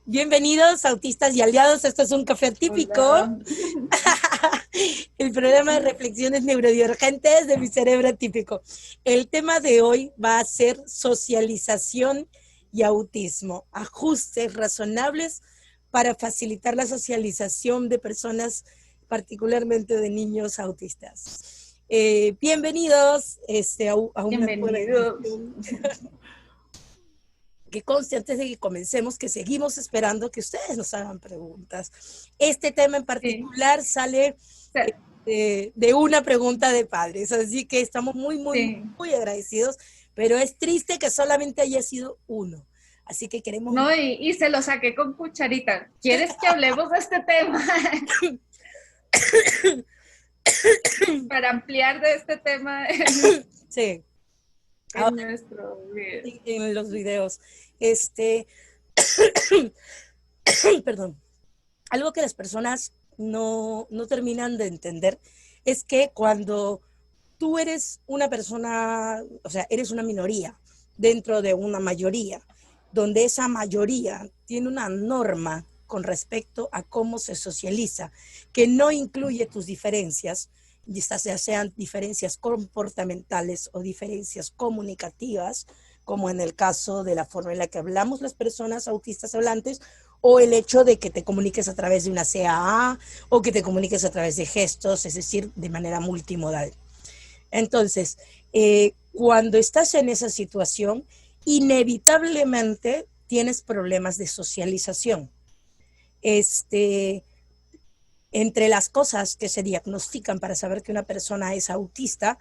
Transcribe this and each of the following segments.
Bienvenidos, autistas y aliados. Esto es un café típico. Hola. El programa de reflexiones neurodivergentes de mi cerebro típico. El tema de hoy va a ser socialización y autismo. Ajustes razonables para facilitar la socialización de personas, particularmente de niños autistas. Bienvenidos a una nueva Bienvenidos. edición. Que conste antes de que comencemos que seguimos esperando que ustedes nos hagan preguntas. Este tema en Sí. particular sale de una pregunta de padres, así que estamos Sí. muy agradecidos, pero es triste que solamente haya sido uno. Así que queremos... No, y se lo saqué con cucharita. ¿Quieres que hablemos de este tema? Para ampliar de este tema Sí. en Ahora, nuestro video. en los videos. Perdón. Algo que las personas no terminan de entender es que cuando tú eres una persona, o sea, eres una minoría dentro de una mayoría, donde esa mayoría tiene una norma con respecto a cómo se socializa, que no incluye tus diferencias, ya sean diferencias comportamentales o diferencias comunicativas, como en el caso de la forma en la que hablamos las personas autistas hablantes, o el hecho de que te comuniques a través de una CAA o que te comuniques a través de gestos, es decir, de manera multimodal. Entonces, cuando estás en esa situación, inevitablemente tienes problemas de socialización. Entre las cosas que se diagnostican para saber que una persona es autista,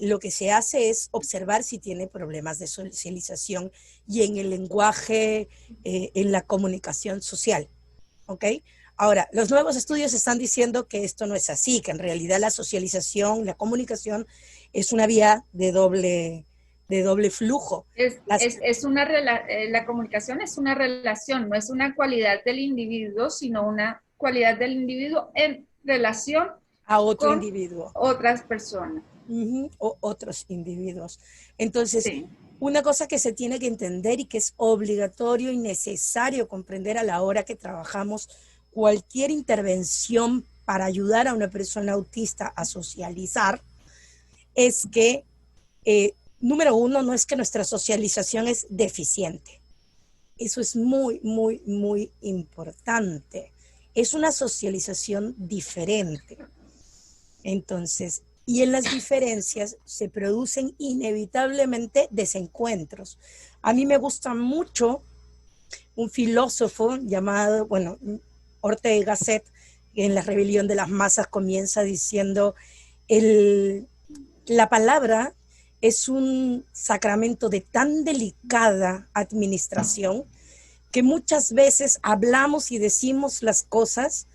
lo que se hace es observar si tiene problemas de socialización y en el lenguaje, en la comunicación social. ¿Ok? Ahora, los nuevos estudios están diciendo que esto no es así, que en realidad la socialización, la comunicación es una vía de doble flujo. La comunicación es una relación, no es una cualidad del individuo, sino una cualidad del individuo en relación A otro con individuo. otras personas. O otros individuos. Entonces, Sí. una cosa que se tiene que entender y que es obligatorio y necesario comprender a la hora que trabajamos cualquier intervención para ayudar a una persona autista a socializar, es que, número uno, no es que nuestra socialización es deficiente. Eso es muy importante. Es una socialización diferente. Entonces, y en las diferencias se producen inevitablemente desencuentros. A mí me gusta mucho un filósofo llamado, bueno, Ortega y Gasset, que en La rebelión de las masas comienza diciendo, la palabra es un sacramento de tan delicada administración que muchas veces hablamos y decimos las cosas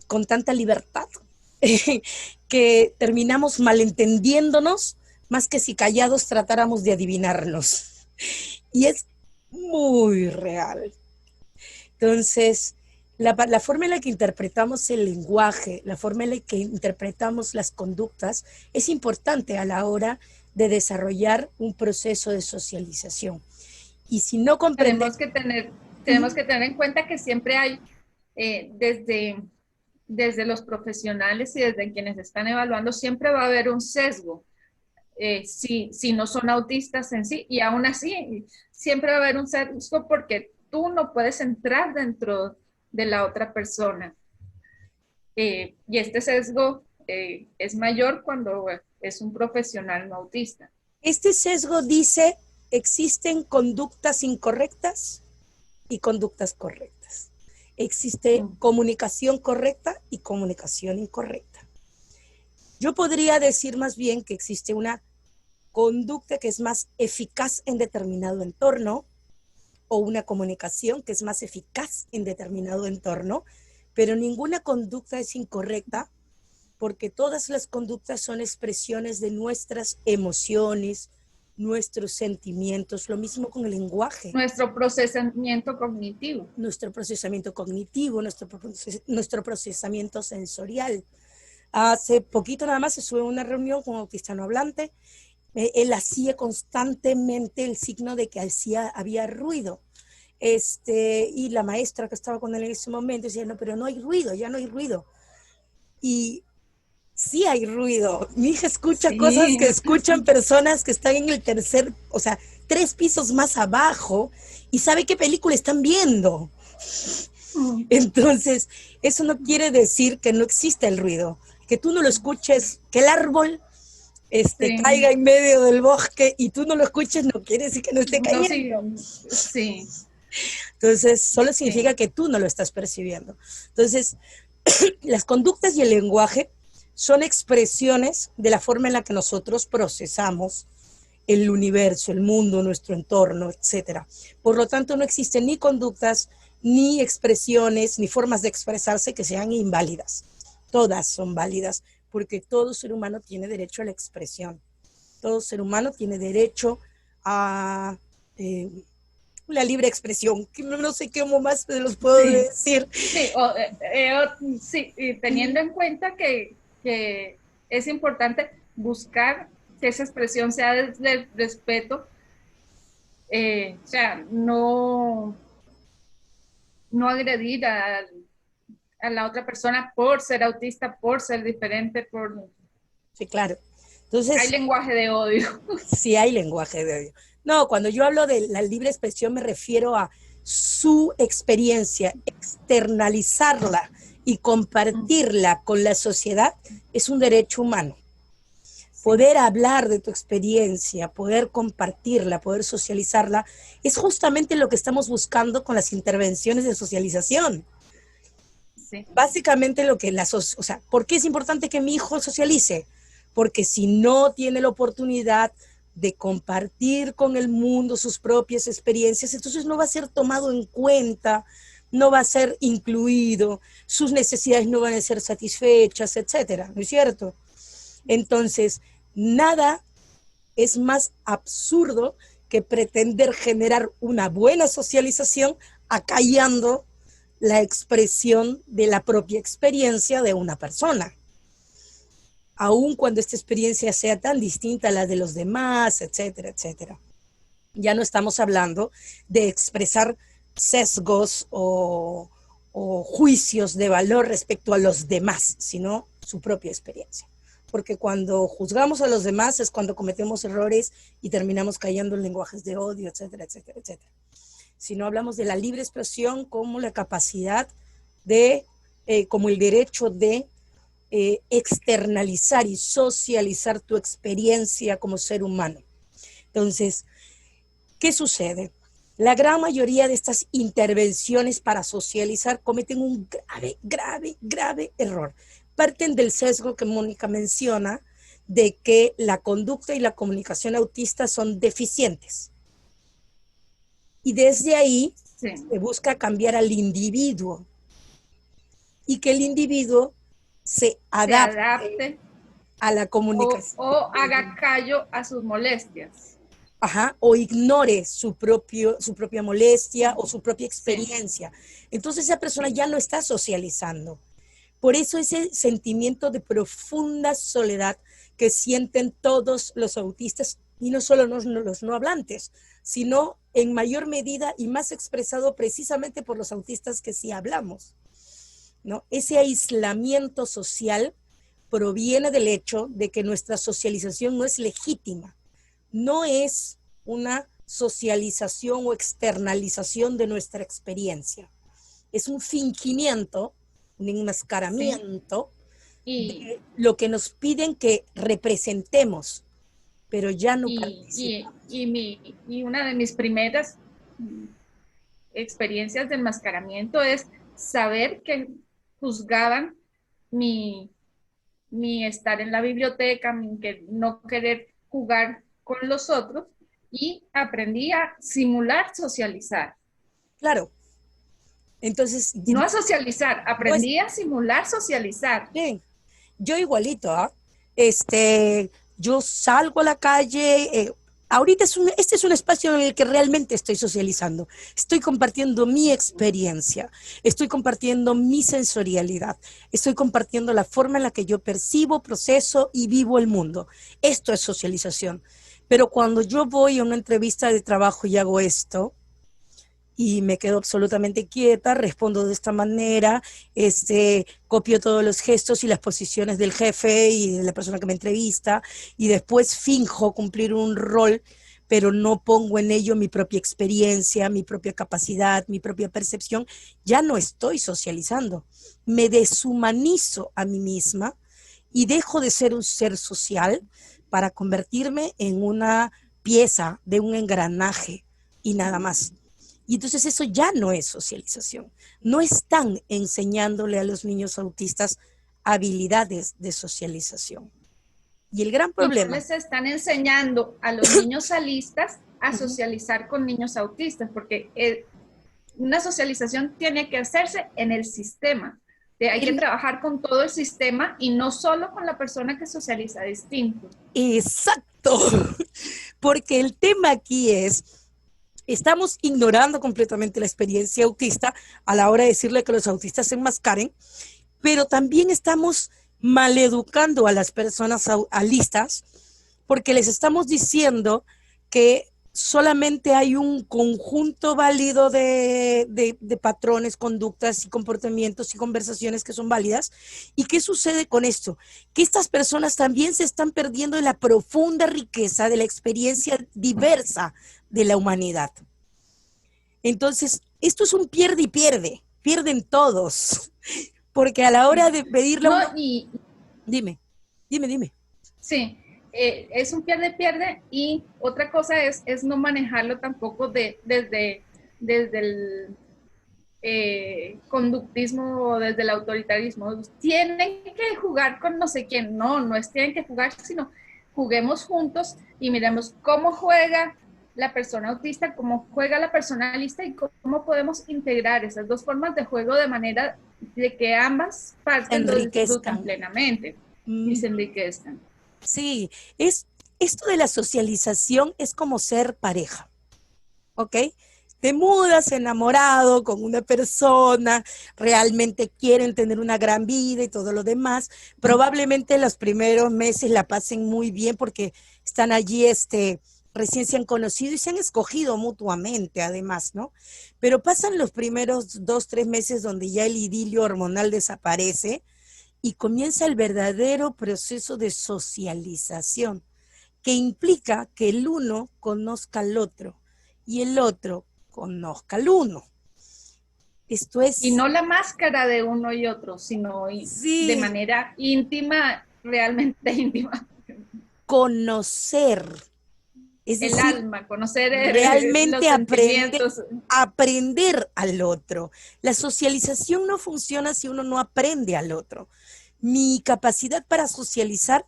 con tanta libertad que terminamos malentendiéndonos más que si callados tratáramos de adivinarnos. Y es muy real. Entonces, la forma en la que interpretamos el lenguaje, la forma en la que interpretamos las conductas, es importante a la hora de desarrollar un proceso de socialización. Y si no comprendemos... Tenemos que tener en cuenta que siempre hay, desde los profesionales y desde quienes están evaluando, siempre va a haber un sesgo. Si no son autistas en sí, y aún así siempre va a haber un sesgo porque tú no puedes entrar dentro de la otra persona. Y este sesgo es mayor cuando es un profesional no autista. Este sesgo dice, existen conductas incorrectas y conductas correctas. Existe comunicación correcta y comunicación incorrecta. Yo podría decir más bien que existe una conducta que es más eficaz en determinado entorno o una comunicación que es más eficaz en determinado entorno, pero ninguna conducta es incorrecta porque todas las conductas son expresiones de nuestras emociones, nuestros sentimientos, lo mismo con el lenguaje. Nuestro procesamiento cognitivo. Nuestro procesamiento cognitivo, nuestro procesamiento sensorial. Hace poquito nada más estuve en una reunión con un autista no hablante. Él hacía constantemente el signo de que había ruido. y la maestra que estaba con él en ese momento decía, no, pero no hay ruido, ya no hay ruido. Y sí hay ruido. Mi hija escucha cosas Sí. que escuchan personas que están en el tercer, o sea, 3 pisos más abajo y sabe qué película están viendo. Entonces, eso no quiere decir que no exista el ruido, que tú no lo escuches, que el árbol Sí. caiga en medio del bosque y tú no lo escuches, no quiere decir que no esté No, sí, cayendo. sí, Entonces, solo significa sí. que tú no lo estás percibiendo. Entonces, las conductas y el lenguaje son expresiones de la forma en la que nosotros procesamos el universo, el mundo, nuestro entorno, etc. Por lo tanto, no existen ni conductas, ni expresiones, ni formas de expresarse que sean inválidas. Todas son válidas, porque todo ser humano tiene derecho a la expresión. Todo ser humano tiene derecho a la libre expresión, que no sé cómo más se los puedo Sí, decir. sí, sí, y teniendo en cuenta que es importante buscar que esa expresión sea desde el respeto, o sea, no agredir a la otra persona por ser autista, por ser diferente, Sí, claro. hay Entonces, lenguaje de odio. sí hay lenguaje de odio. No, cuando yo hablo de la libre expresión me refiero a su experiencia, externalizarla y compartirla con la sociedad es un derecho humano. Sí, Poder hablar de tu experiencia, poder compartirla, poder socializarla, es justamente lo que estamos buscando con las intervenciones de socialización. sí, Básicamente lo que o sea, ¿por qué es importante que mi hijo socialice? Porque si no tiene la oportunidad de compartir con el mundo sus propias experiencias, entonces no va a ser tomado en cuenta, no va a ser incluido, sus necesidades no van a ser satisfechas, etcétera, ¿no es cierto? Entonces, nada es más absurdo que pretender generar una buena socialización acallando la expresión de la propia experiencia de una persona, aun cuando esta experiencia sea tan distinta a la de los demás, etcétera, etcétera. Ya no estamos hablando de expresar sesgos o juicios de valor respecto a los demás, sino su propia experiencia. Porque cuando juzgamos a los demás es cuando cometemos errores y terminamos cayendo en lenguajes de odio, etcétera, etcétera, etcétera. Si no hablamos de la libre expresión como la capacidad de, como el derecho de externalizar y socializar tu experiencia como ser humano. Entonces, ¿qué sucede? La gran mayoría de estas intervenciones para socializar cometen un grave, grave, grave error. Parten del sesgo que Mónica menciona de que la conducta y la comunicación autista son deficientes. Y desde ahí sí. se busca cambiar al individuo y que el individuo se Se adapte adapte a la comunicación. o haga callo a sus molestias. Ajá, o ignore su propia molestia o su propia Sí, experiencia. Entonces esa persona sí, ya no está socializando. Por eso ese sentimiento de profunda soledad que sienten todos los autistas, y no solo los no hablantes, sino en mayor medida y más expresado precisamente por los autistas que sí hablamos, ¿no? Ese aislamiento social proviene del hecho de que nuestra socialización no es legítima, no es una socialización o externalización de nuestra experiencia. Es un fingimiento, un sí. enmascaramiento Y, de lo que nos piden que representemos, pero ya no participamos. y una de mis primeras experiencias de enmascaramiento es saber que juzgaban mi, mi estar en la biblioteca, mi que no querer jugar con los otros y aprendí a simular socializar. Claro, entonces, No a socializar, no es aprendí a simular socializar. bien. Yo igualito, ¿ah? Yo salgo a la calle, ahorita este es un espacio en el que realmente estoy socializando, estoy compartiendo mi experiencia, estoy compartiendo mi sensorialidad, estoy compartiendo la forma en la que yo percibo, proceso y vivo el mundo. Esto es socialización. Pero cuando yo voy a una entrevista de trabajo y hago esto, y me quedo absolutamente quieta, respondo de esta manera, copio todos los gestos y las posiciones del jefe y de la persona que me entrevista, y después finjo cumplir un rol, pero no pongo en ello mi propia experiencia, mi propia capacidad, mi propia percepción. Ya no estoy socializando, me deshumanizo a mí misma y dejo de ser un ser social para convertirme en una pieza de un engranaje y nada más. Y entonces eso ya no es socialización. No están enseñándole a los niños autistas habilidades de socialización. Y el gran Y no problema. les están enseñando a los niños alistas a socializar con niños autistas, porque una socialización tiene que hacerse en el sistema. Hay que trabajar con todo el sistema y no solo con la persona que socializa distinto. Exacto. Porque el tema aquí es, estamos ignorando completamente la experiencia autista a la hora de decirle que los autistas se enmascaren, pero también estamos maleducando a las personas alistas porque les estamos diciendo que solamente hay un conjunto válido de patrones, conductas y comportamientos y conversaciones que son válidas. ¿Y qué sucede con esto? Que estas personas también se están perdiendo de la profunda riqueza de la experiencia diversa de la humanidad. Entonces, esto es un pierde y pierde, pierden todos, porque a la hora de pedirle no, y Dime. Sí, es un pierde-pierde y otra cosa es no manejarlo tampoco desde el conductismo o desde el autoritarismo. Tienen que jugar con no sé quién, no es tienen que jugar, sino juguemos juntos y miremos cómo juega la persona autista, cómo juega la persona lista y cómo podemos integrar esas dos formas de juego de manera de que ambas partes lo disfruten plenamente y se enriquezcan. Sí, esto de la socialización es como ser pareja, ¿ok? Te mudas enamorado con una persona, realmente quieren tener una gran vida y todo lo demás. Probablemente los primeros meses la pasen muy bien porque están allí, recién se han conocido y se han escogido mutuamente, además, ¿no? Pero pasan los primeros 2, 3 meses donde ya el idilio hormonal desaparece y comienza el verdadero proceso de socialización, que implica que el uno conozca al otro y el otro conozca al uno. Esto es... Y no la máscara de uno y otro, sino sí, de manera íntima, realmente íntima. Conocer. Es el decir, alma, conocer realmente los aprender al otro. La socialización no funciona si uno no aprende al otro. Mi capacidad para socializar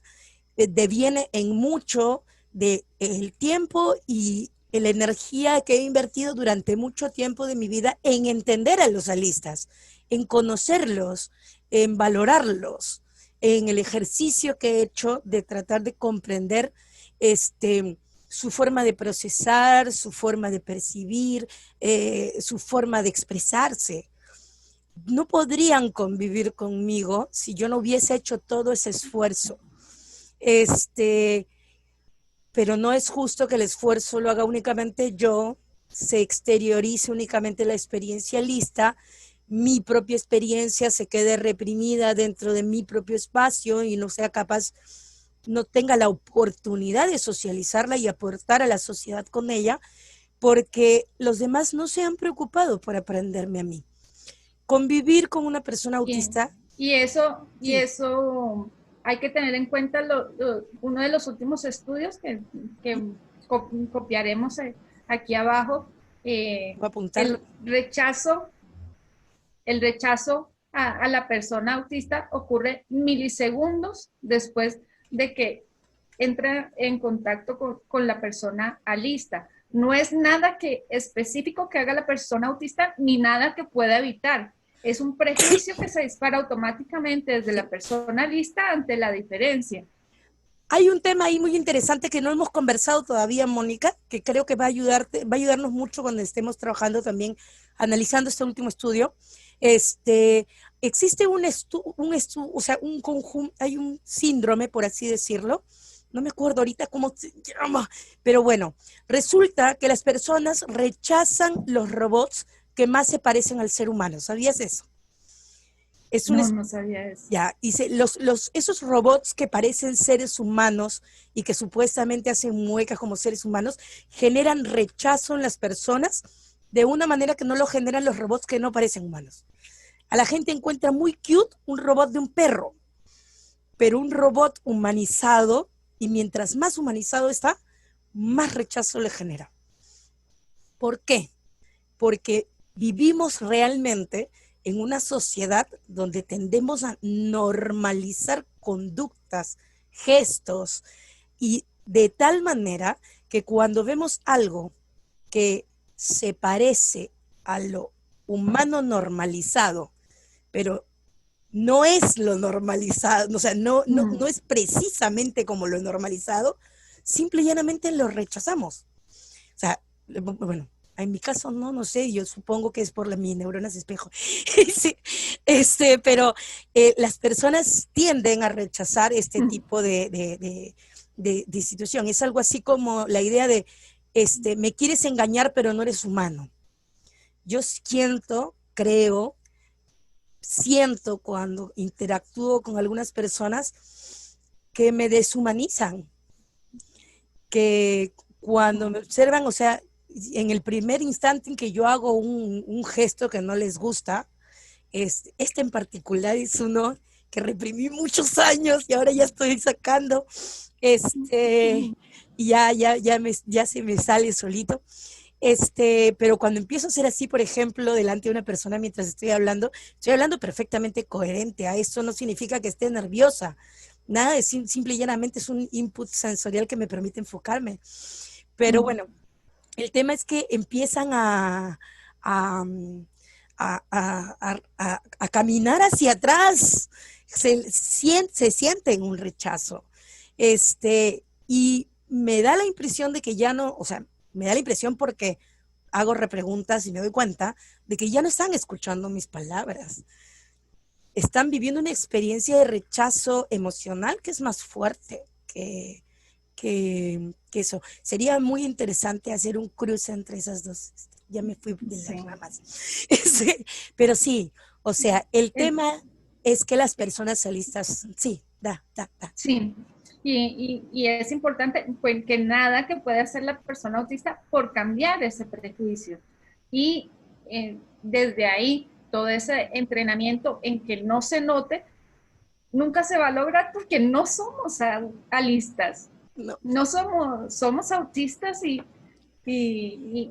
deviene en mucho del tiempo y la energía que he invertido durante mucho tiempo de mi vida en entender a los alistas, en conocerlos, en valorarlos, en el ejercicio que he hecho de tratar de comprender su forma de procesar, su forma de percibir, su forma de expresarse. No podrían convivir conmigo si yo no hubiese hecho todo ese esfuerzo. Pero no es justo que el esfuerzo lo haga únicamente yo, se exteriorice únicamente la experiencia lista, mi propia experiencia se quede reprimida dentro de mi propio espacio y no sea capaz, no tenga la oportunidad de socializarla y aportar a la sociedad con ella, porque los demás no se han preocupado por aprenderme a mí. Convivir con una persona autista. Y eso hay que tener en cuenta uno de los últimos estudios que copiaremos aquí abajo. El rechazo a la persona autista ocurre milisegundos después de que entra en contacto con la persona alista. No es nada específico que haga la persona autista ni nada que pueda evitar. Es un prejuicio que se dispara automáticamente desde la persona lista ante la diferencia. Hay un tema ahí muy interesante que no hemos conversado todavía, Mónica, que creo que va a ayudarnos mucho cuando estemos trabajando también, analizando este último estudio. Existe un conjunto, hay un síndrome, por así decirlo, no me acuerdo ahorita cómo se llama, pero bueno, resulta que las personas rechazan los robots que más se parecen al ser humano. ¿Sabías eso? Es un, No, no sabía eso. ya, dice, esos robots que parecen seres humanos y que supuestamente hacen muecas como seres humanos, generan rechazo en las personas de una manera que no lo generan los robots que no parecen humanos. A la gente encuentra muy cute un robot de un perro, pero un robot humanizado, y mientras más humanizado está, más rechazo le genera. ¿Por qué? Porque vivimos realmente en una sociedad donde tendemos a normalizar conductas, gestos, y de tal manera que cuando vemos algo que se parece a lo humano normalizado, pero no es lo normalizado, o sea, no es precisamente como lo normalizado, simple y llanamente lo rechazamos. O sea, bueno, en mi caso no sé, yo supongo que es por mis neuronas espejo. Sí, pero las personas tienden a rechazar este tipo de situación. Es algo así como la idea de, me quieres engañar, pero no eres humano. Yo siento cuando interactúo con algunas personas que me deshumanizan, que cuando me observan, o sea, en el primer instante en que yo hago un gesto que no les gusta, este en particular es uno que reprimí muchos años y ahora ya estoy sacando, y ya se me sale solito. Pero cuando empiezo a hacer así, por ejemplo, delante de una persona mientras estoy hablando perfectamente coherente. A eso no significa que esté nerviosa. Nada, simple y llanamente es un input sensorial que me permite enfocarme. Pero bueno, el tema es que empiezan a, a caminar hacia atrás. Se sienten un rechazo. Y me da la impresión de que ya no, o sea, me da la impresión porque hago repreguntas y me doy cuenta de que ya no están escuchando mis palabras. Están viviendo una experiencia de rechazo emocional que es más fuerte que eso. Sería muy interesante hacer un cruce entre esas dos. Ya me fui de las ramas. Pero sí, o sea, el tema es que las personas solistas, sí, da. Sí, y es importante pues, que nada que pueda hacer la persona autista por cambiar ese prejuicio. Y desde ahí, todo ese entrenamiento en que no se note, nunca se va a lograr porque no somos alistas, No. no somos autistas y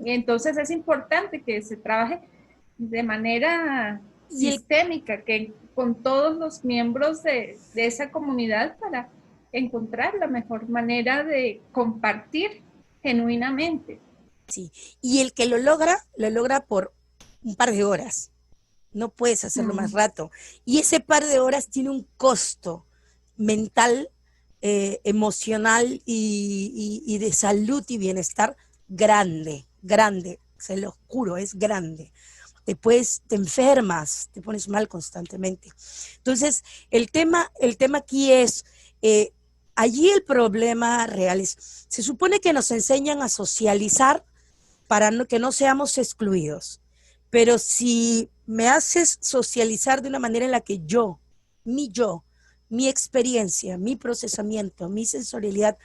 entonces es importante que se trabaje de manera sistémica, que con todos los miembros de esa comunidad para encontrar la mejor manera de compartir genuinamente. Sí, y el que lo logra por un par de horas. No puedes hacerlo más rato. Y ese par de horas tiene un costo mental, emocional y de salud y bienestar grande, se lo juro, es grande. Te enfermas, te pones mal constantemente. Entonces, el tema aquí es, allí el problema real es, se supone que nos enseñan a socializar para que no seamos excluidos. Pero si me haces socializar de una manera en la que mi experiencia, mi procesamiento, mi sensorialidad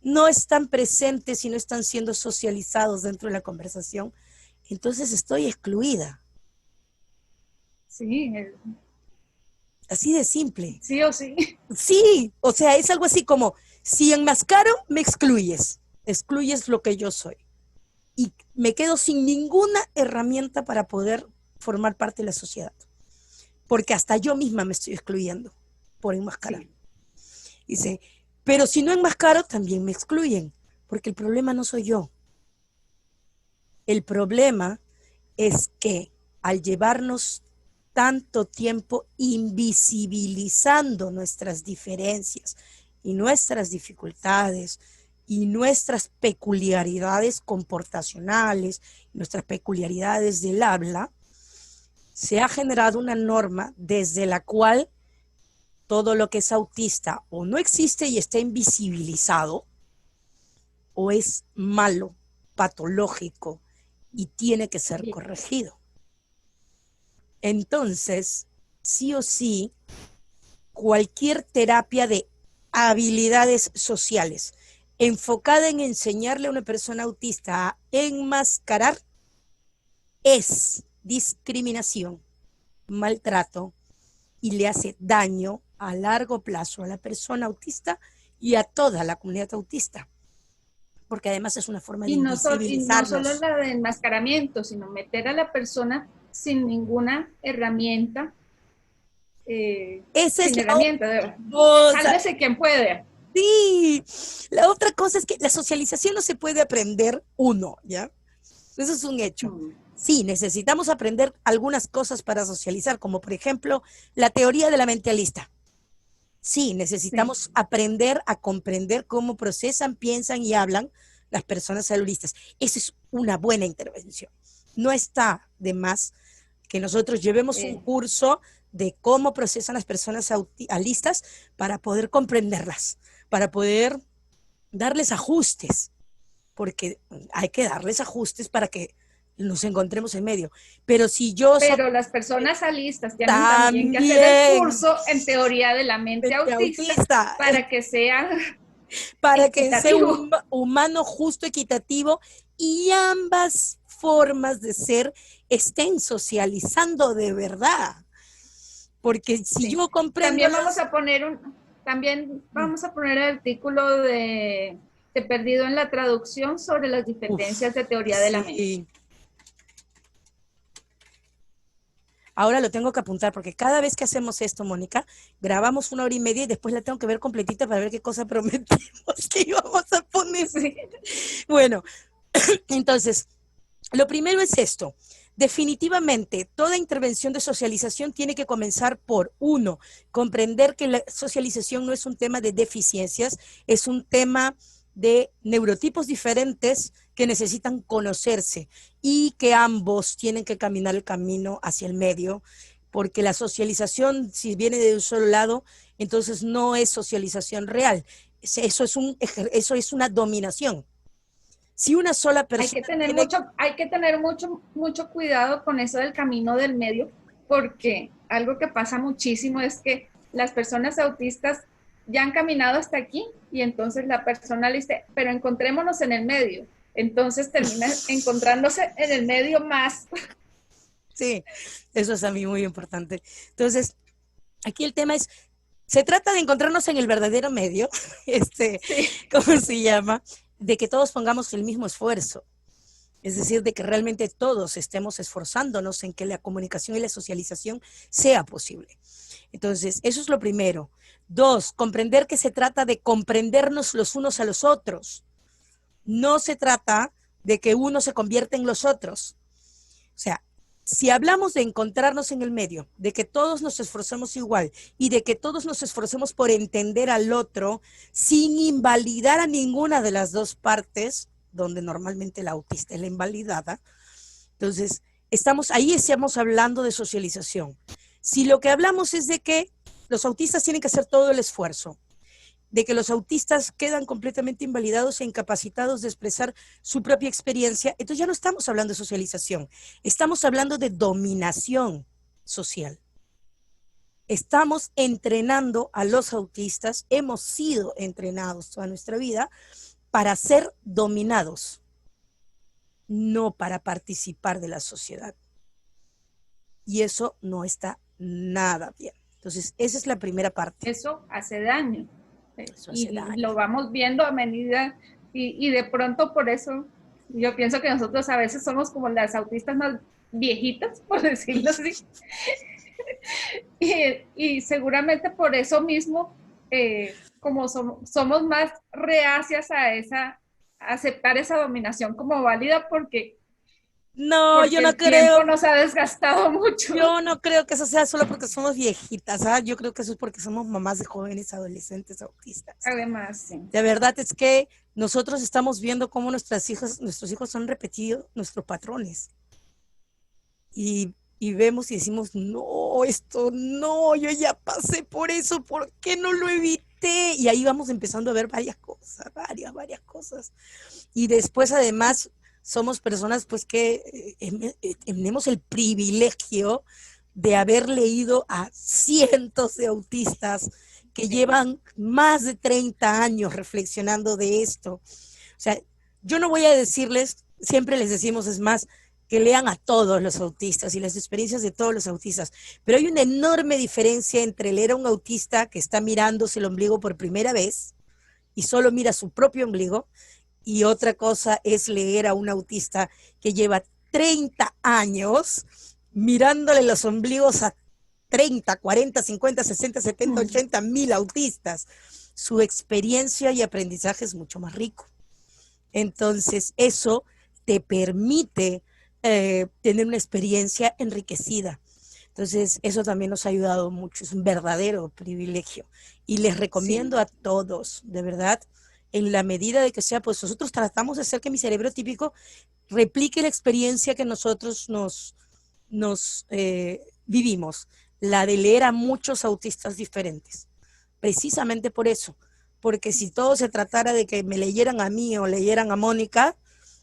no están presentes y no están siendo socializados dentro de la conversación, entonces estoy excluida. Sí. Así de simple. Sí o sí. Sí, o sea, es algo así como, si enmascaro, me excluyes lo que yo soy. Y me quedo sin ninguna herramienta para poder formar parte de la sociedad. Porque hasta yo misma me estoy excluyendo por enmascarar. Sí. Dice, pero si no enmascaro, también me excluyen, porque el problema no soy yo. El problema es que al llevarnos tanto tiempo invisibilizando nuestras diferencias y nuestras dificultades y nuestras peculiaridades comportacionales, nuestras peculiaridades del habla, se ha generado una norma desde la cual todo lo que es autista o no existe y está invisibilizado, o es malo, patológico y tiene que ser corregido. Entonces, sí o sí, cualquier terapia de habilidades sociales enfocada en enseñarle a una persona autista a enmascarar es discriminación, maltrato y le hace daño a largo plazo a la persona autista y a toda la comunidad autista, porque además es una forma de Y no solo invisibilizarnos. la de enmascaramiento, sino meter a la persona sin ninguna herramienta, Esa es sin la herramienta. cosa. Sálvese quien puede. Sí, la otra cosa es que la socialización no se puede aprender uno, ¿ya? Eso es un hecho. Sí, necesitamos aprender algunas cosas para socializar, como por ejemplo la teoría de la mente lista. Sí, necesitamos aprender a comprender cómo procesan, piensan y hablan las personas autistas. Esa es una buena intervención. No está de más que nosotros llevemos un curso de cómo procesan las personas autistas para poder comprenderlas, para poder darles ajustes, porque hay que darles ajustes para que nos encontremos en medio. Pero si yo... Pero las personas alistas tienen también que hacer el también curso en teoría de la mente autista para que sea para que sea un equitativo. humano justo, equitativo, y ambas formas de ser estén socializando de verdad. Porque si yo comprendo... También vamos a poner el artículo de Perdido en la Traducción sobre las diferencias de teoría de la mente. Ahora lo tengo que apuntar porque cada vez que hacemos esto, Mónica, grabamos 1 hora y media y después la tengo que ver completita para ver qué cosa prometimos que íbamos a poner. Sí. Bueno, entonces, lo primero es esto. Definitivamente, toda intervención de socialización tiene que comenzar por, uno, comprender que la socialización no es un tema de deficiencias, es un tema de neurotipos diferentes que necesitan conocerse y que ambos tienen que caminar el camino hacia el medio, porque la socialización, si viene de un solo lado, entonces no es socialización real. Eso es una dominación. Si una sola persona... Hay que tener mucho cuidado con eso del camino del medio, porque algo que pasa muchísimo es que las personas autistas ya han caminado hasta aquí y entonces la persona le dice, pero encontrémonos en el medio. Entonces termina encontrándose en el medio más. Sí, eso es a mí muy importante. Entonces, aquí el tema es, se trata de encontrarnos en el verdadero medio, ¿cómo se llama? De que todos pongamos el mismo esfuerzo. Es decir, de que realmente todos estemos esforzándonos en que la comunicación y la socialización sea posible. Entonces, eso es lo primero. 2, comprender que se trata de comprendernos los unos a los otros. No se trata de que uno se convierta en los otros. O sea, si hablamos de encontrarnos en el medio, de que todos nos esforcemos igual y de que todos nos esforcemos por entender al otro sin invalidar a ninguna de las dos partes, donde normalmente la autista es la invalidada, entonces estamos hablando de socialización. Si lo que hablamos es de que los autistas tienen que hacer todo el esfuerzo, de que los autistas quedan completamente invalidados e incapacitados de expresar su propia experiencia, entonces ya no estamos hablando de socialización, estamos hablando de dominación social. Estamos entrenando a los autistas, hemos sido entrenados toda nuestra vida para ser dominados, no para participar de la sociedad. Y eso no está nada bien. Entonces, esa es la primera parte. Eso hace daño. Lo vamos viendo a medida y de pronto por eso yo pienso que nosotros a veces somos como las autistas más viejitas, por decirlo así. y seguramente por eso mismo, como somos más reacias a aceptar esa dominación como válida porque yo no creo. El tiempo nos ha desgastado mucho. Yo no creo que eso sea solo porque somos viejitas, ¿sabes? Yo creo que eso es porque somos mamás de jóvenes adolescentes autistas. Además, sí. De verdad es que nosotros estamos viendo cómo nuestros hijos han repetido nuestros patrones. Y vemos y decimos, no, no, esto no, yo ya pasé por eso, ¿por qué no lo evité? Y ahí vamos empezando a ver varias cosas, varias cosas. Y después además somos personas pues que tenemos el privilegio de haber leído a cientos de autistas que llevan más de 30 años reflexionando de esto. O sea, yo no voy a decirles, siempre les decimos, es más, que lean a todos los autistas y las experiencias de todos los autistas, pero hay una enorme diferencia entre leer a un autista que está mirándose el ombligo por primera vez y solo mira su propio ombligo, y otra cosa es leer a un autista que lleva 30 años mirándole los ombligos a 30, 40, 50, 60, 70, 80 mil autistas. Su experiencia y aprendizaje es mucho más rico. Entonces, eso te permite tener una experiencia enriquecida. Entonces, eso también nos ha ayudado mucho. Es un verdadero privilegio. Y les recomiendo a todos, de verdad, en la medida de que sea, pues nosotros tratamos de hacer que mi cerebro típico replique la experiencia que nosotros nos vivimos, la de leer a muchos autistas diferentes. Precisamente por eso, porque si todo se tratara de que me leyeran a mí o leyeran a Mónica,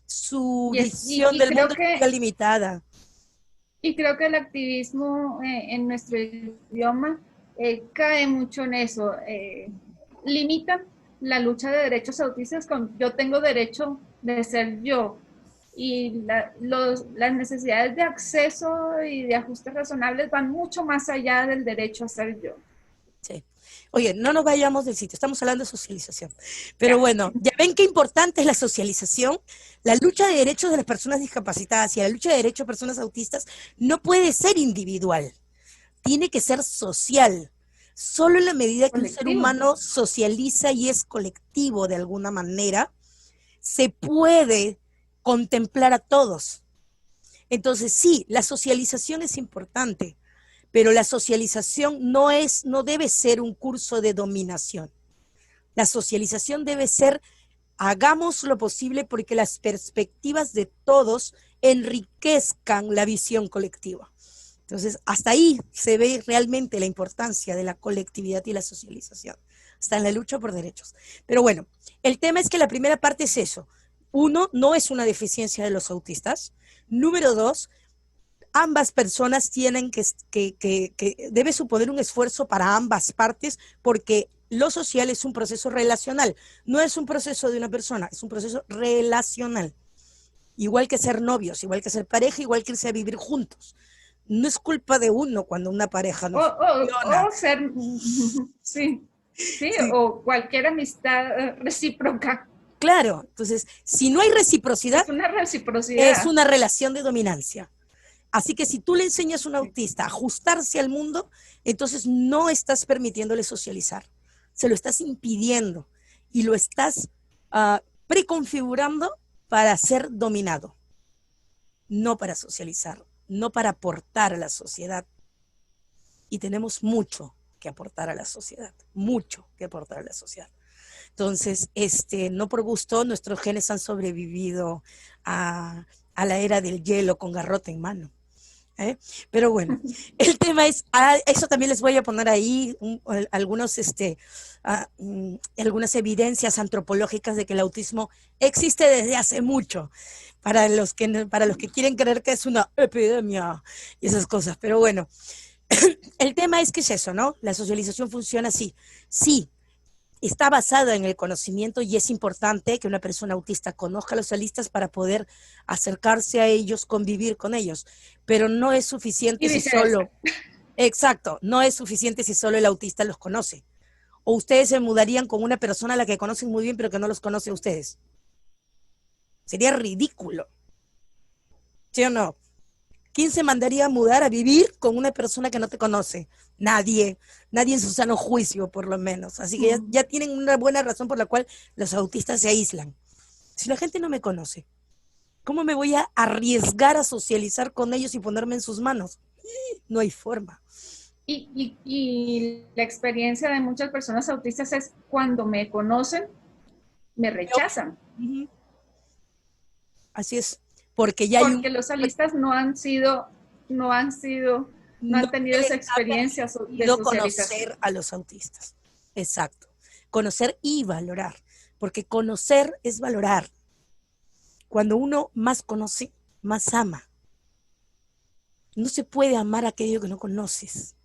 su visión del mundo sería limitada. Y creo que el activismo en nuestro idioma cae mucho en eso. Limita la lucha de derechos autistas con yo tengo derecho de ser yo. Y las necesidades de acceso y de ajustes razonables van mucho más allá del derecho a ser yo. Sí. Oye, no nos vayamos del sitio, estamos hablando de socialización. Pero bueno, ya ven qué importante es la socialización. La lucha de derechos de las personas discapacitadas y la lucha de derechos de personas autistas no puede ser individual, tiene que ser social. Solo en la medida que un ser humano socializa y es colectivo de alguna manera, se puede contemplar a todos. Entonces, sí, la socialización es importante, pero la socialización no debe ser un curso de dominación. La socialización debe ser, hagamos lo posible porque las perspectivas de todos enriquezcan la visión colectiva. Entonces, hasta ahí se ve realmente la importancia de la colectividad y la socialización, hasta en la lucha por derechos. Pero bueno, el tema es que la primera parte es eso. Uno, no es una deficiencia de los autistas. Número dos, ambas personas tienen que debe suponer un esfuerzo para ambas partes, porque lo social es un proceso relacional, no es un proceso de una persona, es un proceso relacional. Igual que ser novios, igual que ser pareja, igual que irse a vivir juntos. No es culpa de uno cuando una pareja no funciona. O ser, sí, o cualquier amistad recíproca. Claro, entonces, si no hay reciprocidad, es una reciprocidad. Es una relación de dominancia. Así que si tú le enseñas a un autista a ajustarse al mundo, entonces no estás permitiéndole socializar, se lo estás impidiendo y lo estás preconfigurando para ser dominado, no para socializar, no para aportar a la sociedad. Y tenemos mucho que aportar a la sociedad, mucho que aportar a la sociedad. Entonces, no por gusto, nuestros genes han sobrevivido a la era del hielo con garrote en mano. Pero bueno, el tema es, eso también les voy a poner ahí algunas evidencias antropológicas de que el autismo existe desde hace mucho, para los que quieren creer que es una epidemia y esas cosas. Pero bueno, el tema es que es eso, ¿no? La socialización funciona así. Sí, está basada en el conocimiento y es importante que una persona autista conozca a los autistas para poder acercarse a ellos, convivir con ellos, pero no es suficiente si solo, exacto, no es suficiente si solo el autista los conoce. O ustedes se mudarían con una persona a la que conocen muy bien, pero que no los conoce a ustedes. Sería ridículo. ¿Sí o no? ¿Quién se mandaría a mudar a vivir con una persona que no te conoce? Nadie en su sano juicio, por lo menos. Así que ya tienen una buena razón por la cual los autistas se aíslan. Si la gente no me conoce, ¿cómo me voy a arriesgar a socializar con ellos y ponerme en sus manos? No hay forma. Y la experiencia de muchas personas autistas es cuando me conocen, me rechazan. Así es. Porque ya porque los autistas no han sido no no han tenido se les esa ha experiencia de permitido socialización. conocer a los autistas. Exacto. Conocer y valorar, porque conocer es valorar. Cuando uno más conoce, más ama. No se puede amar aquello que no conoces.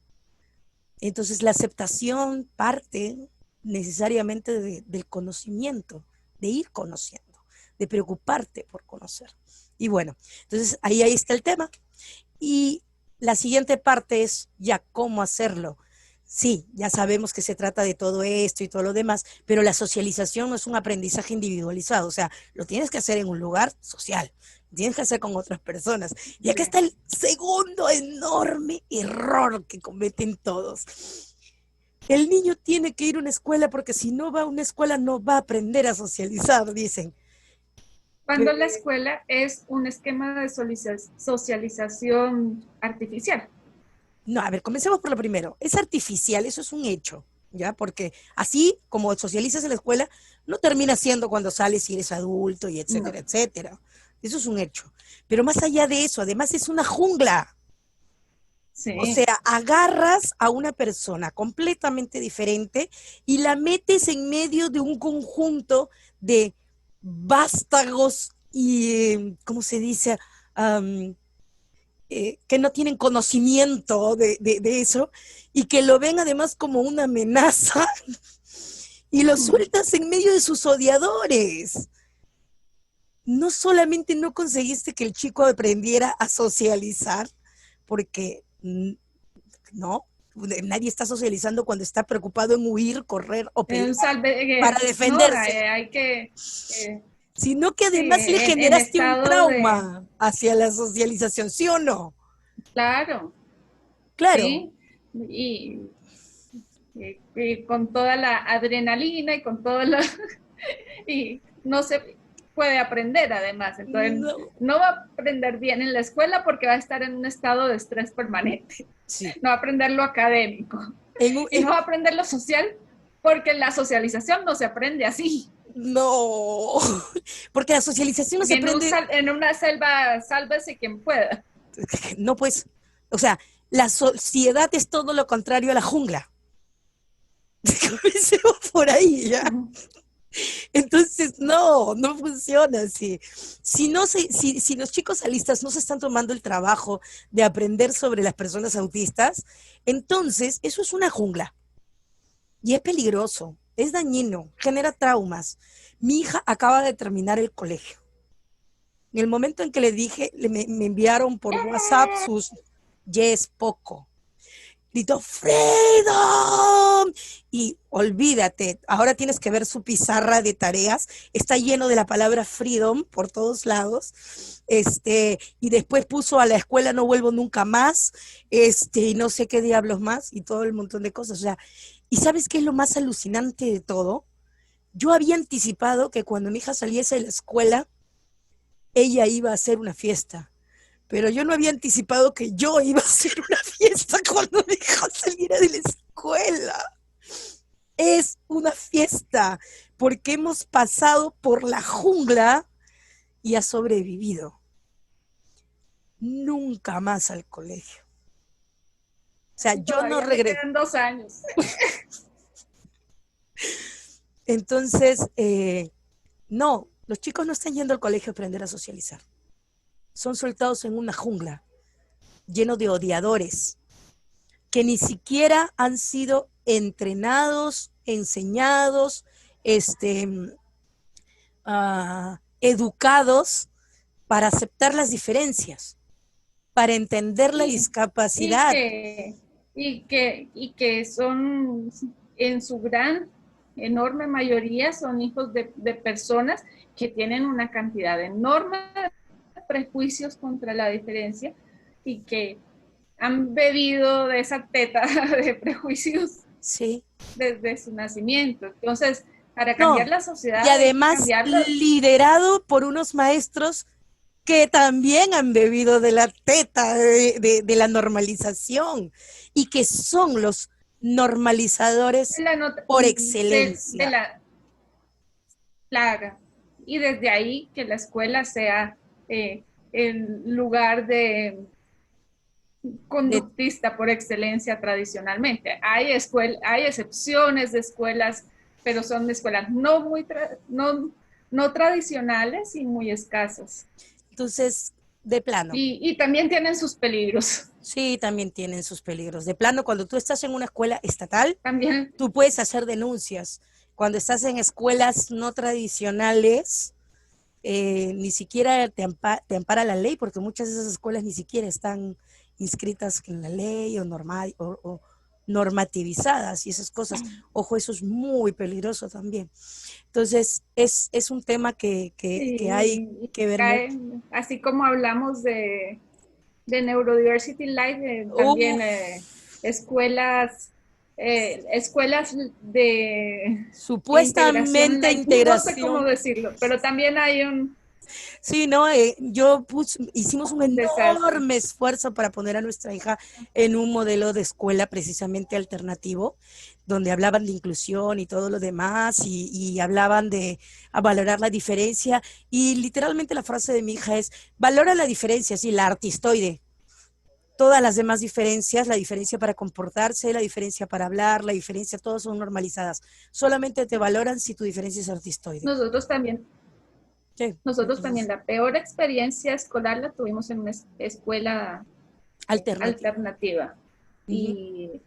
Entonces la aceptación parte necesariamente del conocimiento, de ir conociendo, de preocuparte por conocer. Y bueno, entonces ahí está el tema. Y la siguiente parte es ya cómo hacerlo. Sí, ya sabemos que se trata de todo esto y todo lo demás, pero la socialización no es un aprendizaje individualizado, o sea, lo tienes que hacer en un lugar social, lo tienes que hacer con otras personas. Y acá está el segundo enorme error que cometen todos. El niño tiene que ir a una escuela porque si no va a una escuela no va a aprender a socializar, dicen. Cuando la escuela es un esquema de socialización artificial. No, a ver, comencemos por lo primero. Es artificial, eso es un hecho, ¿ya? Porque así como socializas en la escuela, no termina siendo cuando sales y eres adulto y etcétera, No. etcétera. Eso es un hecho. Pero más allá de eso, además es una jungla. O Sí. sea, agarras a una persona completamente diferente y la metes en medio de un conjunto de vástagos y, ¿cómo se dice? Que no tienen conocimiento de eso y que lo ven además como una amenaza y lo sueltas en medio de sus odiadores. No solamente no conseguiste que el chico aprendiera a socializar, porque no, nadie está socializando cuando está preocupado en huir, correr o pelear para No, defenderse, hay que, sino que sí, además le en generaste un estado de, trauma hacia la socialización, ¿sí o no? claro, Claro, sí, y, y con toda la adrenalina y con todo lo, y no se puede aprender además, entonces no, no va a aprender bien en la escuela porque va a estar en un estado de estrés permanente, sí. no va a aprender lo académico En un, y no va a aprender lo social porque la socialización no se aprende así. no, porque la socialización no se aprende, En una selva, sálvese quien pueda. no pues, o sea, la sociedad es todo lo contrario a la jungla. Comencemos por ahí, ¿ya? Entonces, no, no funciona así. Si, no se, si los chicos alistas no se están tomando el trabajo de aprender sobre las personas autistas, entonces eso es una jungla y es peligroso, es dañino, genera traumas. Mi hija acaba de terminar el colegio. En el momento en que le dije, me enviaron por WhatsApp sus yes, poco. Gritó, Freedom. Y olvídate, ahora tienes que ver su pizarra de tareas. Está lleno de la palabra freedom por todos lados. Y después puso a la escuela no vuelvo nunca más. Y no sé qué diablos más y todo el montón de cosas. O sea, ¿y sabes qué es lo más alucinante de todo? Yo había anticipado que cuando mi hija saliese de la escuela, ella iba a hacer una fiesta, pero yo no había anticipado que yo iba a hacer una fiesta cuando mi hija saliera de la escuela. Es una fiesta porque hemos pasado por la jungla y ha sobrevivido. Nunca más al colegio. O sea, Y yo no todavía le regreso. quedan 2 años. Entonces, no, los chicos no están yendo al colegio a aprender a socializar. Son soltados en una jungla lleno de odiadores que ni siquiera han sido entrenados, enseñados, educados para aceptar las diferencias, para entender la Sí. Y discapacidad. que, y que son, en su gran, enorme mayoría, son hijos de personas que tienen una cantidad enorme de prejuicios contra la diferencia y que han bebido de esa teta de prejuicios Sí. desde su nacimiento. Entonces, para cambiar No, la y sociedad hay que además cambiarlo. liderado por unos maestros que también han bebido de la teta de la normalización y que son los normalizadores por De excelencia. la plaga. Y desde ahí que la escuela sea el lugar conductista por excelencia tradicionalmente. Hay excepciones de escuelas, pero son escuelas no tradicionales y muy escasas. Entonces, de plano. Y también tienen sus peligros. Sí, también tienen sus peligros. De plano, cuando tú estás en una escuela estatal, también tú puedes hacer denuncias. Cuando estás en escuelas no tradicionales, ni siquiera te ampara la ley, porque muchas de esas escuelas ni siquiera están inscritas en la ley o normativizadas y esas cosas. Ojo, eso es muy peligroso también. Entonces, es un tema que hay que ver mucho. Así como hablamos de Neurodiversity Life, también escuelas de supuestamente integración. No sé cómo decirlo, pero también hay un... Sí, no, hicimos un enorme esfuerzo para poner a nuestra hija en un modelo de escuela precisamente alternativo, donde hablaban de inclusión y todo lo demás, y hablaban de valorar la diferencia, y literalmente la frase de mi hija es, valora la diferencia, sí, la artistoide. Todas las demás diferencias, la diferencia para comportarse, la diferencia para hablar, la diferencia, todas son normalizadas. Solamente te valoran si tu diferencia es artistoide. Nosotros también. Sí, nosotros también la peor experiencia escolar la tuvimos en una escuela alternativa. Y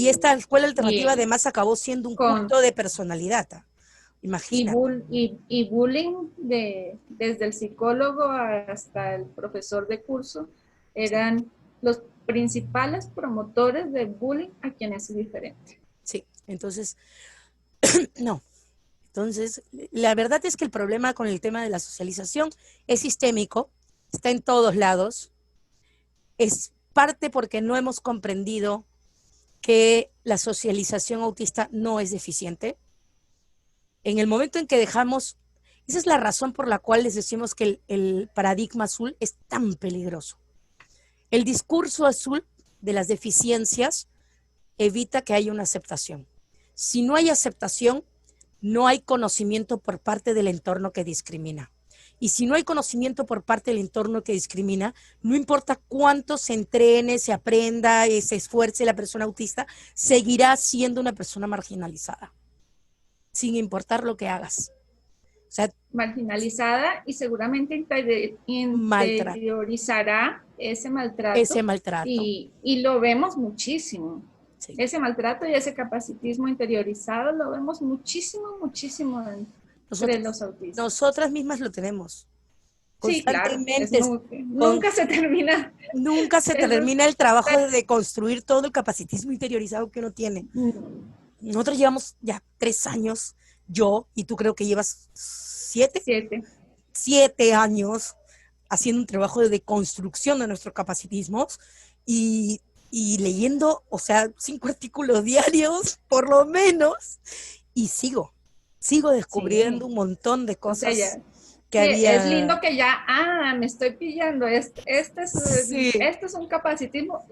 esta escuela alternativa además acabó siendo un culto de personalidad. Imagínate. Y bullying desde el psicólogo hasta el profesor de curso eran los principales promotores de bullying a quienes es diferente. Sí, entonces, no. Entonces, la verdad es que el problema con el tema de la socialización es sistémico, está en todos lados, es parte porque no hemos comprendido que la socialización autista no es deficiente. En el momento en que dejamos, esa es la razón por la cual les decimos que el paradigma azul es tan peligroso. El discurso azul de las deficiencias evita que haya una aceptación. Si no hay aceptación, no hay conocimiento por parte del entorno que discrimina. Y si no hay conocimiento por parte del entorno que discrimina, no importa cuánto se entrene, se aprenda, se esfuerce la persona autista, seguirá siendo una persona marginalizada, sin importar lo que hagas. O sea, marginalizada y seguramente interiorizará ese maltrato. Y lo vemos muchísimo. Sí. Ese maltrato y ese capacitismo interiorizado lo vemos muchísimo entre los autistas. Nosotras mismas lo tenemos. Constantemente. Sí, claro. Nunca se termina. Nunca se termina el trabajo de deconstruir todo el capacitismo interiorizado que uno tiene. Nosotros llevamos ya 3 años, yo, y tú creo que llevas 7 años haciendo un trabajo de deconstrucción de nuestros capacitismos y leyendo, o sea, 5 artículos diarios, por lo menos, y sigo descubriendo un montón de cosas. O sea, que había... Es lindo que ya, me estoy pillando, este es un capacitismo,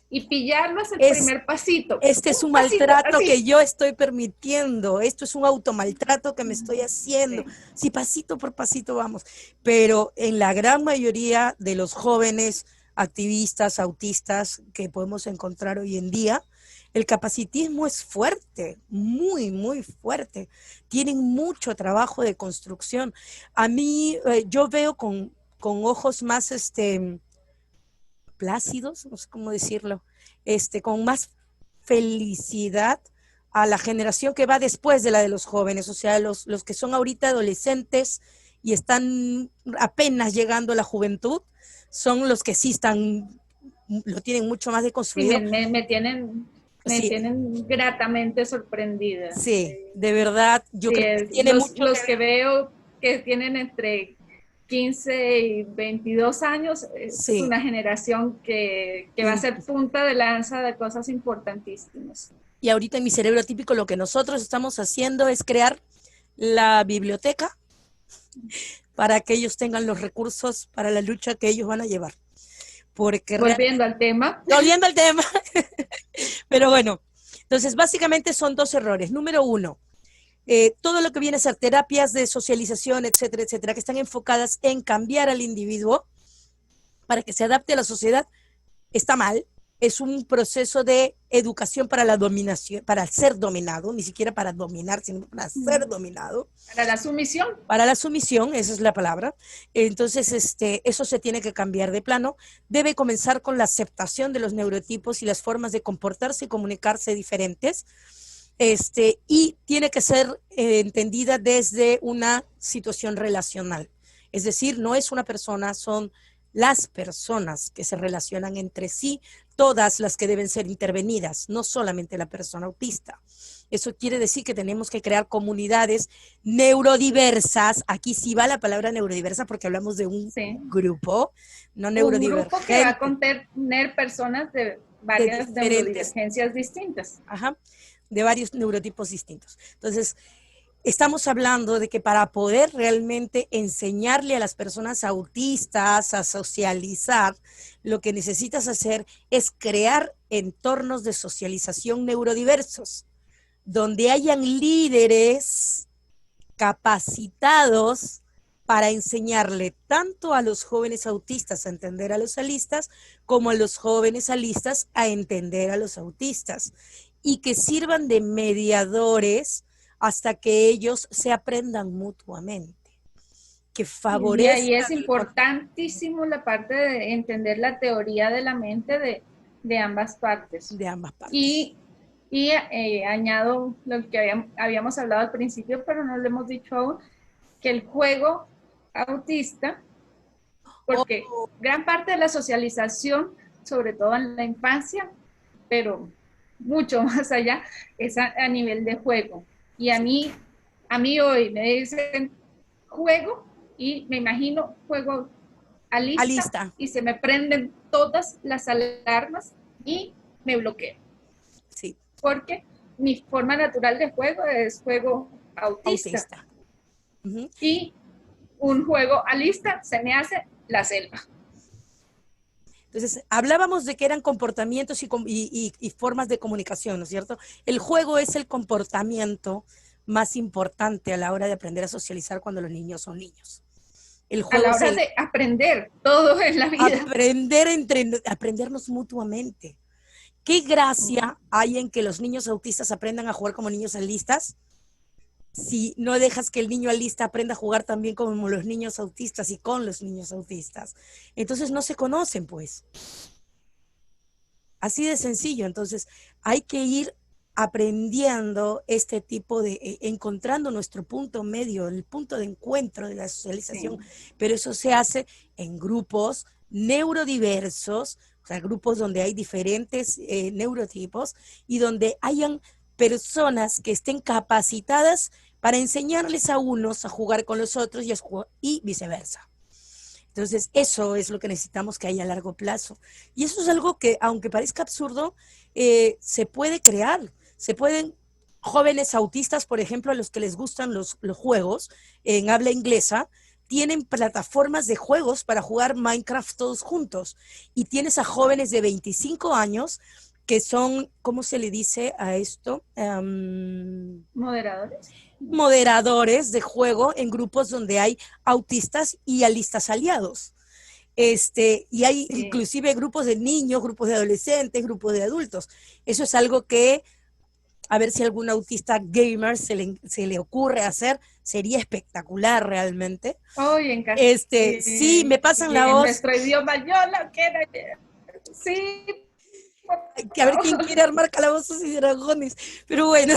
y pillarlo es el primer pasito. Este es un maltrato que yo estoy permitiendo, esto es un automaltrato que me estoy haciendo. Sí, pasito por pasito vamos, pero en la gran mayoría de los jóvenes activistas, autistas que podemos encontrar hoy en día, el capacitismo es fuerte, muy, muy fuerte. Tienen mucho trabajo de construcción. A mí, yo veo con ojos más plácidos, no sé cómo decirlo, con más felicidad a la generación que va después de la de los jóvenes, o sea, los que son ahorita adolescentes y están apenas llegando a la juventud, son los que sí lo tienen mucho más deconstruido. Sí, me tienen gratamente sorprendida. Sí, de verdad. Yo creo que tiene los que veo que tienen entre 15 y 22 años, es una generación que va a ser punta de lanza de cosas importantísimas. Y ahorita en mi cerebro atípico lo que nosotros estamos haciendo es crear la biblioteca para que ellos tengan los recursos para la lucha que ellos van a llevar. Porque volviendo al tema. Pero bueno, entonces básicamente son 2 errores. Número 1, todo lo que viene a ser terapias de socialización, etcétera, etcétera, que están enfocadas en cambiar al individuo para que se adapte a la sociedad, está mal. Es un proceso de educación para la dominación, para ser dominado, ni siquiera para dominar, sino para ser dominado. Para la sumisión. Para la sumisión, esa es la palabra. Entonces, eso se tiene que cambiar de plano. Debe comenzar con la aceptación de los neurotipos y las formas de comportarse y comunicarse diferentes. Y tiene que ser entendida desde una situación relacional. Es decir, no es una persona, son las personas que se relacionan entre sí, todas las que deben ser intervenidas, no solamente la persona autista. Eso quiere decir que tenemos que crear comunidades neurodiversas. Aquí sí va la palabra neurodiversa porque hablamos de un grupo, no neurodivergente. Un grupo que va a contener personas de varias neurodivergencias distintas. Ajá, de varios neurotipos distintos. Entonces, estamos hablando de que para poder realmente enseñarle a las personas autistas a socializar, lo que necesitas hacer es crear entornos de socialización neurodiversos, donde hayan líderes capacitados para enseñarle tanto a los jóvenes autistas a entender a los alistas, como a los jóvenes alistas a entender a los autistas, y que sirvan de mediadores hasta que ellos se aprendan mutuamente, que favorezcan. Y ahí es importantísimo la parte de entender la teoría de la mente de ambas partes. De ambas partes. Y añado lo que habíamos hablado al principio, pero no lo hemos dicho aún, que el juego autista, porque gran parte de la socialización, sobre todo en la infancia, pero mucho más allá, es a nivel de juego. Y a mí hoy me dicen juego y me imagino juego alista. Y se me prenden todas las alarmas y me bloqueo. Sí. Porque mi forma natural de juego es juego autista. Uh-huh. Y un juego alista se me hace la selva. Entonces, hablábamos de que eran comportamientos y formas de comunicación, ¿no es cierto? El juego es el comportamiento más importante a la hora de aprender a socializar cuando los niños son niños. El juego a la hora de aprender todo en la vida. Aprendernos mutuamente. ¿Qué gracia hay en que los niños autistas aprendan a jugar como niños alistas? Si no dejas que el niño alista aprenda a jugar también como los niños autistas y con los niños autistas. Entonces no se conocen, pues. Así de sencillo. Entonces hay que ir aprendiendo este tipo de, encontrando nuestro punto medio, el punto de encuentro de la socialización, pero eso se hace en grupos neurodiversos, o sea, grupos donde hay diferentes neurotipos y donde hayan personas que estén capacitadas para enseñarles a unos a jugar con los otros y viceversa. Entonces, eso es lo que necesitamos que haya a largo plazo. Y eso es algo que, aunque parezca absurdo, se puede crear. Se pueden, jóvenes autistas, por ejemplo, a los que les gustan los juegos en habla inglesa, tienen plataformas de juegos para jugar Minecraft todos juntos. Y tienes a jóvenes de 25 años que son, ¿cómo se le dice a esto? Moderadores. Moderadores de juego en grupos donde hay autistas y alistas aliados. Y hay inclusive grupos de niños, grupos de adolescentes, grupos de adultos. Eso es algo que, a ver si algún autista gamer se le ocurre hacer, sería espectacular realmente. Oye, sí, me pasan la voz. En nuestro idioma, yo lo quiero. Sí. A ver quién quiere armar calabozos y dragones. Pero bueno,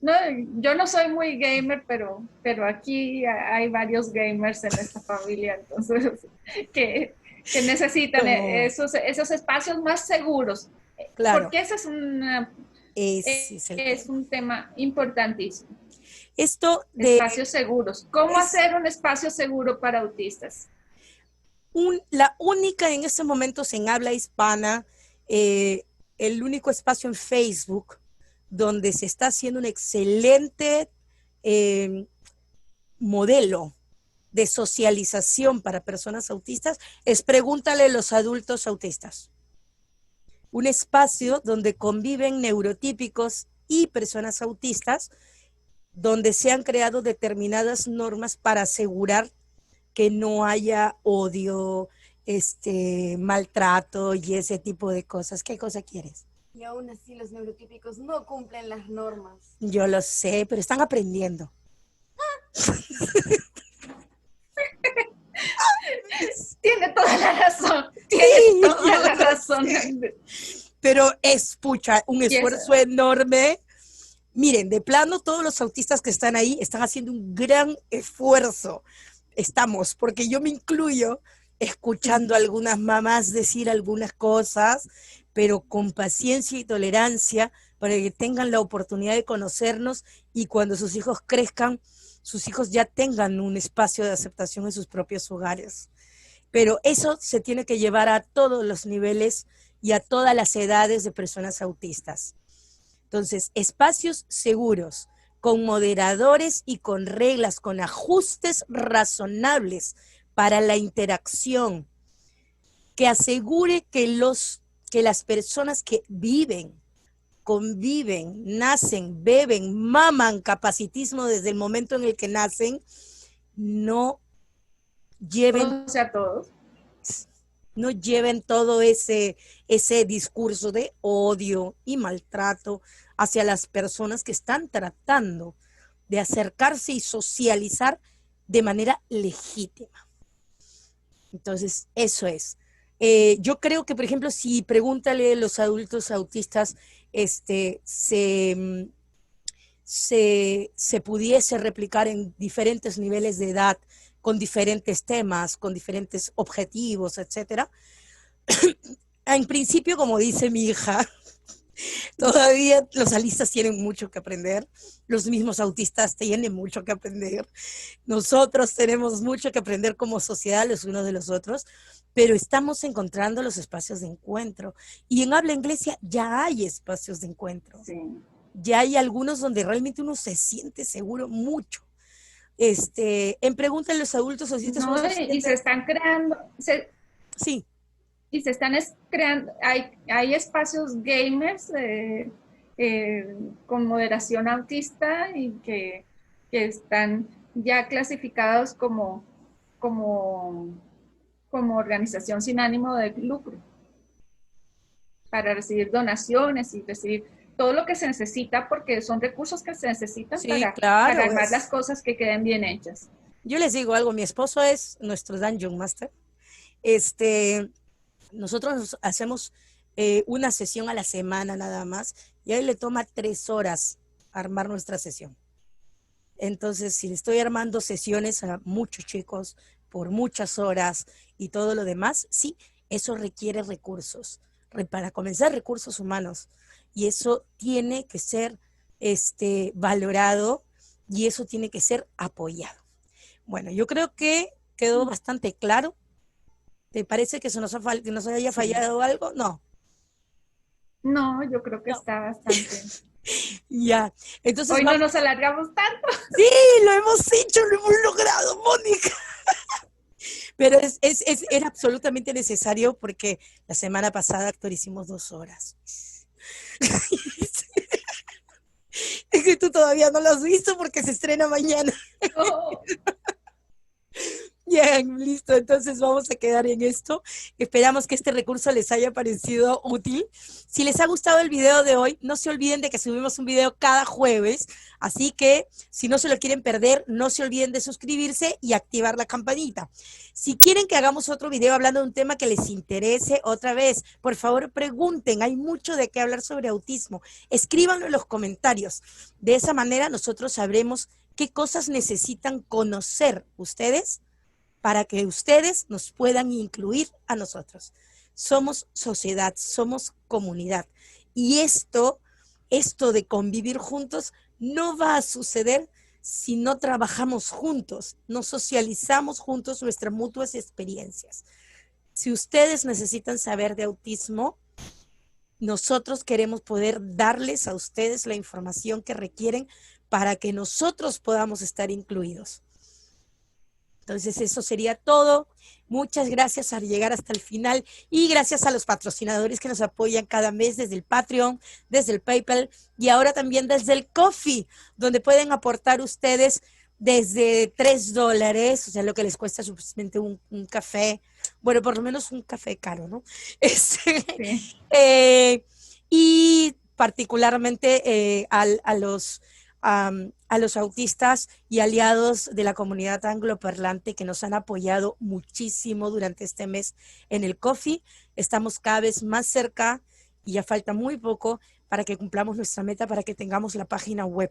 No, yo no soy muy gamer, pero aquí hay varios gamers en esta familia, entonces, que necesitan esos espacios más seguros. Claro. Porque ese es un tema importantísimo. Esto de espacios seguros. ¿Cómo hacer un espacio seguro para autistas? La única en estos momentos en habla hispana, el único espacio en Facebook donde se está haciendo un excelente modelo de socialización para personas autistas es Pregúntale a los adultos autistas. Un espacio donde conviven neurotípicos y personas autistas, donde se han creado determinadas normas para asegurar que no haya odio, maltrato y ese tipo de cosas. ¿Qué cosa quieres? Y aún así los neurotípicos no cumplen las normas. Yo lo sé, pero están aprendiendo. Tiene toda la razón, Sí, toda yo la lo razón. sé. Pero es, pucha, un esfuerzo enorme. Miren, de plano, todos los autistas que están ahí están haciendo un gran esfuerzo. Estamos, porque yo me incluyo escuchando a algunas mamás decir algunas cosas, pero con paciencia y tolerancia para que tengan la oportunidad de conocernos y cuando sus hijos crezcan, sus hijos ya tengan un espacio de aceptación en sus propios hogares. Pero eso se tiene que llevar a todos los niveles y a todas las edades de personas autistas. Entonces, espacios seguros, con moderadores y con reglas, con ajustes razonables para la interacción, que asegure que las personas que viven, conviven, nacen, beben, maman capacitismo desde el momento en el que nacen, no lleven, O sea, todos. no lleven todo ese discurso de odio y maltrato hacia las personas que están tratando de acercarse y socializar de manera legítima. Entonces, eso es. Yo creo que, por ejemplo, si pregúntale a los adultos autistas, se pudiese replicar en diferentes niveles de edad, con diferentes temas, con diferentes objetivos, etcétera. En principio, como dice mi hija, todavía los alistas tienen mucho que aprender, los mismos autistas tienen mucho que aprender, nosotros tenemos mucho que aprender como sociedad los unos de los otros, pero estamos encontrando los espacios de encuentro. Y en habla inglesa ya hay espacios de encuentro. Sí. Ya hay algunos donde realmente uno se siente seguro mucho. En Pregunta a los adultos autistas. No, y se están creando, sí. Y se están creando, hay espacios gamers con moderación autista y que están ya clasificados como organización sin ánimo de lucro para recibir donaciones y recibir todo lo que se necesita, porque son recursos que se necesitan para armar las cosas que queden bien hechas. Yo les digo algo, mi esposo es nuestro Dungeon Master. Nosotros hacemos una sesión a la semana nada más y a él le toma 3 horas armar nuestra sesión. Entonces, si le estoy armando sesiones a muchos chicos por muchas horas y todo lo demás, sí, eso requiere recursos. Para comenzar, recursos humanos. Y eso tiene que ser valorado y eso tiene que ser apoyado. Bueno, yo creo que quedó bastante claro. ¿Te parece que que nos haya fallado algo? No. No, yo creo que está bastante. Ya. Entonces, hoy no nos alargamos tanto. Sí, lo hemos hecho, lo hemos logrado, Mónica. Pero era absolutamente necesario porque la semana pasada, Actor, hicimos 2 horas. Es que tú todavía no lo has visto porque se estrena mañana. Oh. Bien, listo, entonces vamos a quedar en esto. Esperamos que este recurso les haya parecido útil. Si les ha gustado el video de hoy, no se olviden de que subimos un video cada jueves, así que si no se lo quieren perder, no se olviden de suscribirse y activar la campanita. Si quieren que hagamos otro video hablando de un tema que les interese otra vez, por favor pregunten, hay mucho de qué hablar sobre autismo. Escríbanlo en los comentarios. De esa manera nosotros sabremos qué cosas necesitan conocer ustedes para que ustedes nos puedan incluir a nosotros. Somos sociedad, somos comunidad. Y esto de convivir juntos no va a suceder si no trabajamos juntos, no socializamos juntos nuestras mutuas experiencias. Si ustedes necesitan saber de autismo, nosotros queremos poder darles a ustedes la información que requieren para que nosotros podamos estar incluidos. Entonces eso sería todo. Muchas gracias por llegar hasta el final y gracias a los patrocinadores que nos apoyan cada mes desde el Patreon, desde el PayPal y ahora también desde el Ko-fi, donde pueden aportar ustedes desde $3, o sea, lo que les cuesta supuestamente un café, Bueno, por lo menos un café caro, ¿no? Este, Sí. y particularmente a los autistas y aliados de la comunidad angloparlante que nos han apoyado muchísimo durante este mes en el Coffee. Estamos cada vez más cerca y ya falta muy poco para que cumplamos nuestra meta, para que tengamos la página web.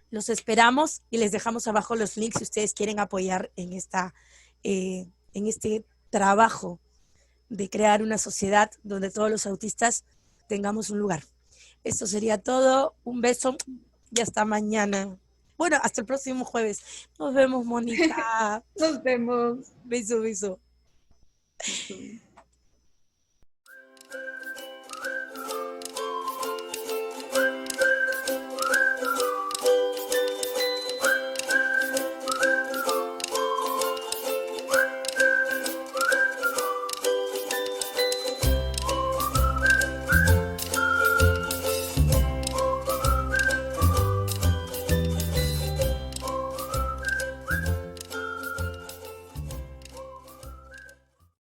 Los esperamos y les dejamos abajo los links si ustedes quieren apoyar en este trabajo de crear una sociedad donde todos los autistas tengamos un lugar. Esto sería todo. Un beso y hasta mañana. Bueno, hasta el próximo jueves. Nos vemos, Mónica. Nos vemos. Beso, beso. Sí.